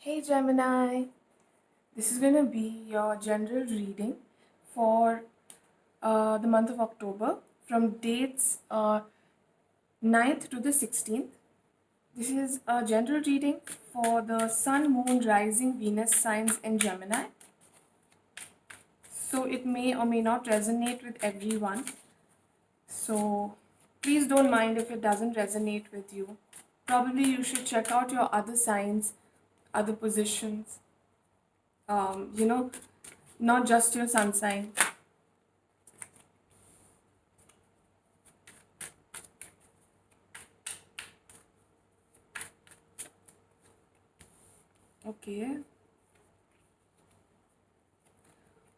Hey Gemini, this is going to be your general reading for the month of October from dates 9th to the 16th. This is a general reading for the Sun, Moon, Rising, Venus signs in Gemini. So it may or may not resonate with everyone. So please don't mind if it doesn't resonate with you. Probably you should check out your other signs, other positions, um, you know, not just your sun sign. Okay.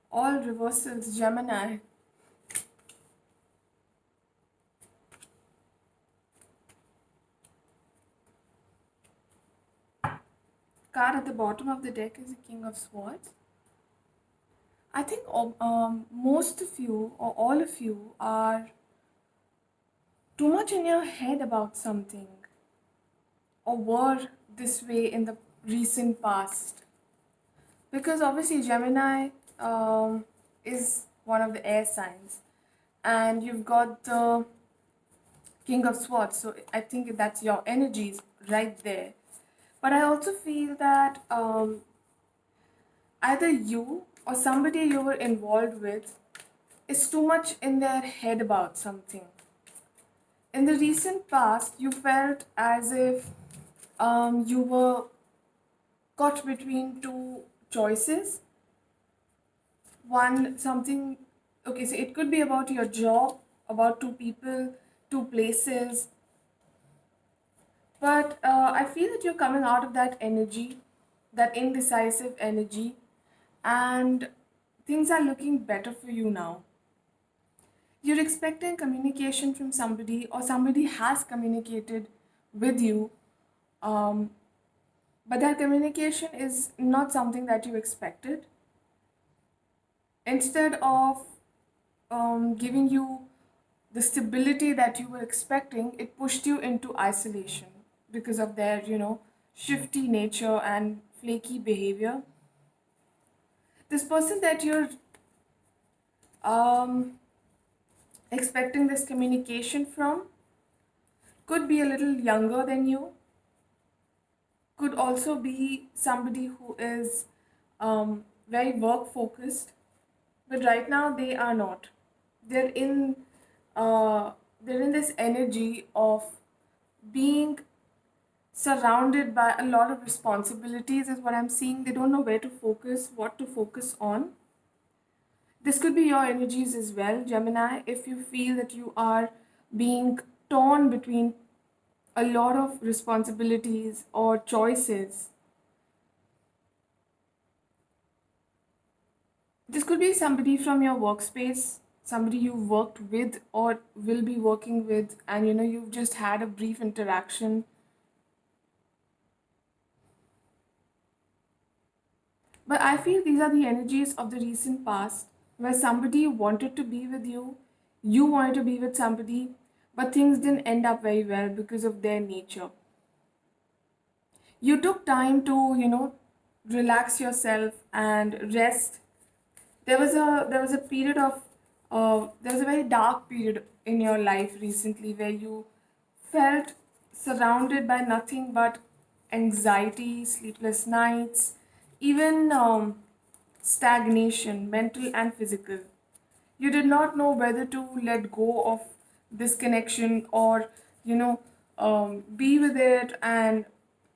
All reversals, Gemini. Card at the bottom of the deck is the King of Swords. I think most of you or all of you are too much in your head about something or were this way in the recent past. Because obviously, Gemini is one of the air signs, and you've got the King of Swords, so I think that's your energies right there. But I also feel that either you or somebody you were involved with is too much in their head about something. In the recent past, you felt as if you were caught between two choices. One, something, okay, so it could be about your job, about two people, two places, but I feel that you're coming out of that energy, that indecisive energy, and things are looking better for you now. You're expecting communication from somebody, or somebody has communicated with you, um, but that communication is not something that you expected. Instead of giving you the stability that you were expecting, it pushed you into isolation because of their, shifty nature and flaky behavior. This person that you're um, expecting this communication from could be a little younger than you, could also be somebody who is very work focused, but right now they are not. They're in uh, they're in this energy of being surrounded by a lot of responsibilities is what I'm seeing. They don't know where to focus, what to focus on. This could be your energies as well, Gemini, if you feel that you are being torn between a lot of responsibilities or choices. This could be somebody from your workspace, somebody you've worked with or will be working with, and you've just had a brief interaction. But I feel these are the energies of the recent past where somebody wanted to be with you, you wanted to be with somebody, but things didn't end up very well because of their nature. You took time to, relax yourself and rest. There was a period of there was a very dark period in your life recently where you felt surrounded by nothing but anxiety, sleepless nights, even stagnation, mental and physical. You did not know whether to let go of this connection or, be with it and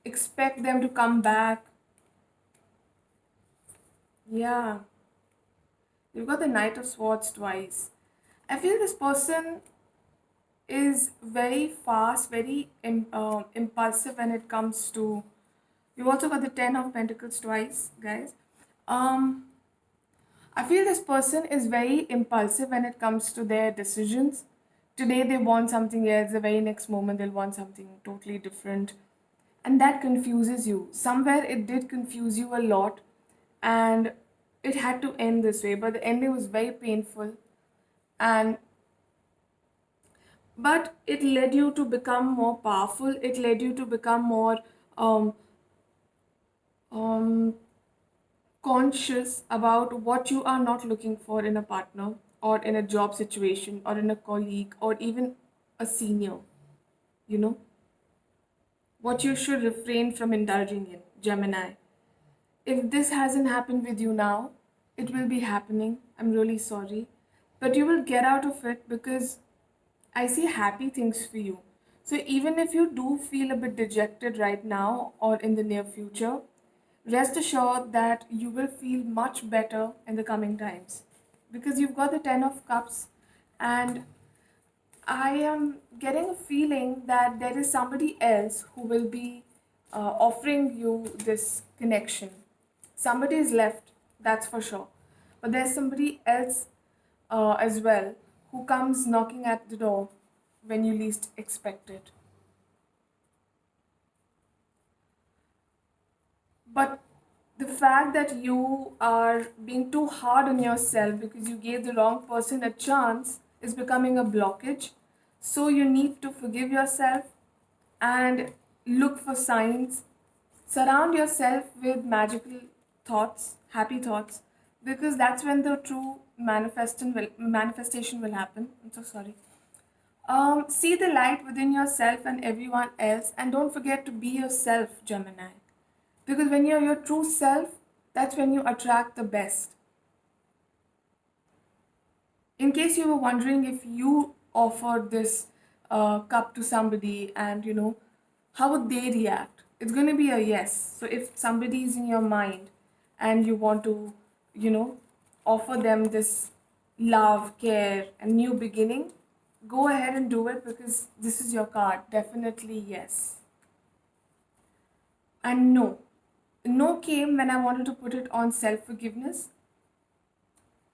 expect them to come back. Yeah, you've got the Knight of Swords twice. I feel this person is very fast, very impulsive when it comes to. You've also got the Ten of Pentacles twice, guys. Um, I feel this person is very impulsive when it comes to their decisions. Today they want something else, the very next moment they'll want something totally different. And that confuses you. Somewhere it did confuse you a lot, and it had to end this way, but the ending was very painful. And but it led you to become more powerful, it led you to become more um, um, conscious about what you are not looking for in a partner or in a job situation or in a colleague or even a senior, you know, what you should refrain from indulging in, Gemini. If this hasn't happened with you now, it will be happening. I'm really sorry. But you will get out of it because I see happy things for you. So even if you do feel a bit dejected right now or in the near future, rest assured that you will feel much better in the coming times because you've got the 10 of cups, and I am getting a feeling that there is somebody else who will be offering you this connection. Somebody is left, that's for sure. But there's somebody else as well who comes knocking at the door when you least expect it. But the fact that you are being too hard on yourself because you gave the wrong person a chance is becoming a blockage. So you need to forgive yourself and look for signs. Surround yourself with magical thoughts, happy thoughts, because that's when the true manifestation will happen. I'm so sorry. See the light within yourself and everyone else, and don't forget to be yourself, Gemini. Because when you're your true self, that's when you attract the best. In case you were wondering if you offered this cup to somebody and how would they react, it's going to be a yes. So if somebody is in your mind and you want to you know offer them this love, care and new beginning, go ahead and do it because this is your card. Definitely yes. And no came when I wanted to put it on self forgiveness.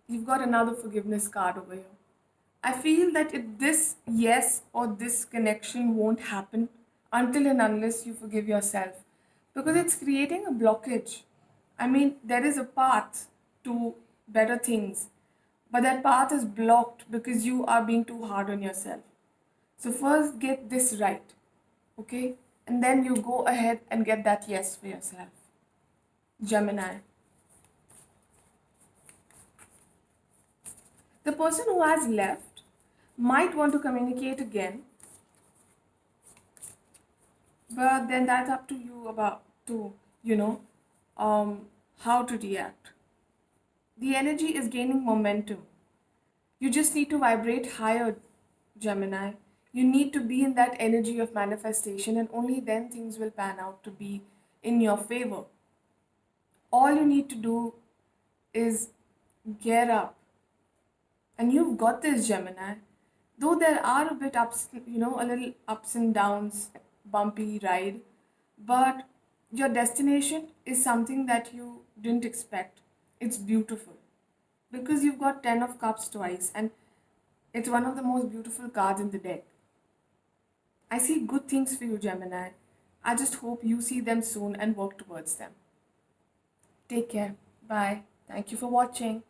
You've got another forgiveness card over here. I feel that if this yes or this connection won't happen until and unless you forgive yourself, because it's creating a blockage. I mean, there is a path to better things, but that path is blocked because you are being too hard on yourself. So, first get this right, okay? And then you go ahead and get that yes for yourself. Gemini. The person who has left might want to communicate again, but then that's up to you about to, you know, how to react. The energy is gaining momentum. You just need to vibrate higher, Gemini. You need to be in that energy of manifestation, and only then things will pan out to be in your favor. All you need to do is get up, and you've got this, Gemini. Though there are a bit ups, a little ups and downs, bumpy ride, but your destination is something that you didn't expect. It's beautiful because you've got 10 of cups twice, and it's one of the most beautiful cards in the deck. I see good things for you, Gemini. I just hope you see them soon and work towards them. Take care. Bye. Thank you for watching.